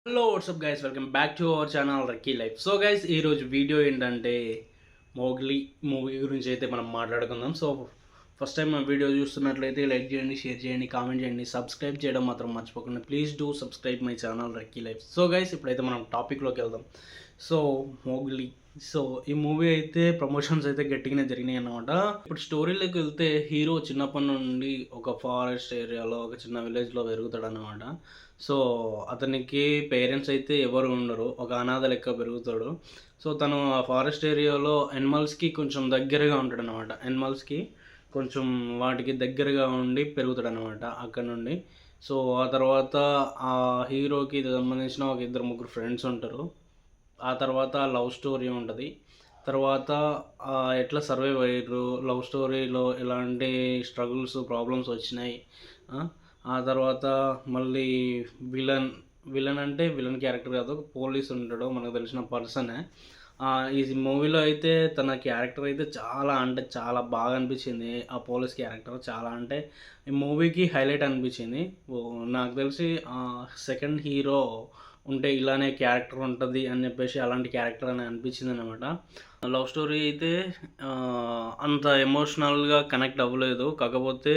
Hello WhatsApp guys, welcome back to our channel రక్కీ life. So guys, ఈరోజు video ఏంటంటే Mowgli movie గురించి అయితే మనం మాట్లాడుకుందాం. సో ఫస్ట్ టైం మన వీడియో చూస్తున్నట్లయితే లైక్ చేయండి, షేర్ చేయండి, కామెంట్ చేయండి, సబ్స్క్రైబ్ చేయడం మాత్రం మర్చిపోకండి. Please do subscribe my channel రక్కీ life. So guys, ఇప్పుడైతే మనం టాపిక్లోకి వెళ్దాం. సో మోగ్లీ, సో ఈ మూవీ అయితే ప్రమోషన్స్ అయితే గట్టిగానే జరిగినాయి అన్నమాట. ఇప్పుడు స్టోరీలోకి వెళ్తే హీరో చిన్నప్పటి నుండి ఒక ఫారెస్ట్ ఏరియాలో ఒక చిన్న విలేజ్లో పెరుగుతాడు అన్నమాట. సో అతనికి పేరెంట్స్ అయితే ఎవరు ఉండరు, ఒక అనాథ లెక్క పెరుగుతాడు. సో తను ఆ ఫారెస్ట్ ఏరియాలో ఎనిమల్స్కి కొంచెం దగ్గరగా ఉంటాడు అనమాట. ఎనిమల్స్కి కొంచెం వాటికి దగ్గరగా ఉండి పెరుగుతాడు అనమాట అక్కడ నుండి. సో ఆ తర్వాత ఆ హీరోకి సంబంధించిన ఒక ఇద్దరు ముగ్గురు ఫ్రెండ్స్ ఉంటారు. ఆ తర్వాత లవ్ స్టోరీ ఉంటుంది. తర్వాత ఎట్లా సర్వైవ్ అయ్యారు, లవ్ స్టోరీలో ఎలాంటి స్ట్రగుల్స్ ప్రాబ్లమ్స్ వచ్చినాయి. ఆ తర్వాత మళ్ళీ విలన్ విలన్ అంటే విలన్ క్యారెక్టర్ కాదు, పోలీస్ ఉంటాడు, మనకు తెలిసిన పర్సనే. ఈ మూవీలో అయితే తన క్యారెక్టర్ అయితే చాలా అంటే చాలా బాగా అనిపించింది. ఆ పోలీస్ క్యారెక్టర్ చాలా అంటే ఈ మూవీకి హైలైట్ అనిపించింది. నాకు తెలిసి సెకండ్ హీరో ఉంటే ఇలానే క్యారెక్టర్ ఉంటుంది అని చెప్పేసి అలాంటి క్యారెక్టర్ అని అనిపించింది అనమాట. లవ్ స్టోరీ అయితే అంత ఎమోషనల్గా కనెక్ట్ అవ్వలేదు. కాకపోతే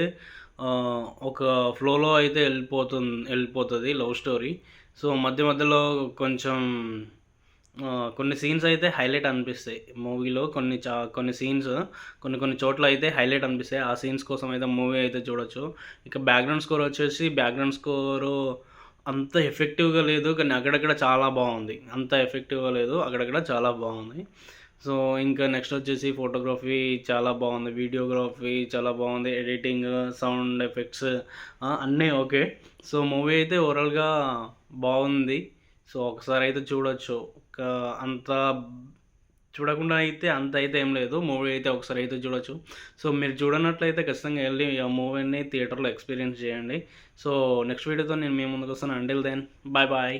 ఒక ఫ్లోలో అయితే వెళ్ళిపోతుంది లవ్ స్టోరీ. సో మధ్య మధ్యలో కొంచెం కొన్ని సీన్స్ అయితే హైలైట్ అనిపిస్తాయి మూవీలో. కొన్ని సీన్స్ కొన్ని చోట్ల అయితే హైలైట్ అనిపిస్తాయి. ఆ సీన్స్ కోసం అయితే మూవీ అయితే చూడొచ్చు. ఇక బ్యాక్గ్రౌండ్ స్కోర్ వచ్చేసి బ్యాక్గ్రౌండ్ స్కోరు అంత ఎఫెక్టివ్గా లేదు, కానీ అక్కడక్కడ చాలా బాగుంది. అంత ఎఫెక్టివ్గా లేదు, అక్కడక్కడ చాలా బాగుంది. సో ఇంకా నెక్స్ట్ వచ్చేసి ఫోటోగ్రఫీ చాలా బాగుంది, వీడియోగ్రఫీ చాలా బాగుంది, ఎడిటింగ్, సౌండ్ ఎఫెక్ట్స్ అన్నీ ఓకే. సో మూవీ అయితే ఓవరాల్గా బాగుంది. సో ఒకసారి అయితే చూడొచ్చు. అంత చూడకుండా అయితే అంత అయితే ఏం లేదు, మూవీ అయితే ఒకసారి అయితే చూడొచ్చు. సో మీరు చూడనట్లయితే ఖచ్చితంగా వెళ్ళి ఆ మూవీని థియేటర్లో ఎక్స్పీరియన్స్ చేయండి. సో నెక్స్ట్ వీడియోతో నేను మీ ముందుకు వస్తాను. Until then, bye bye.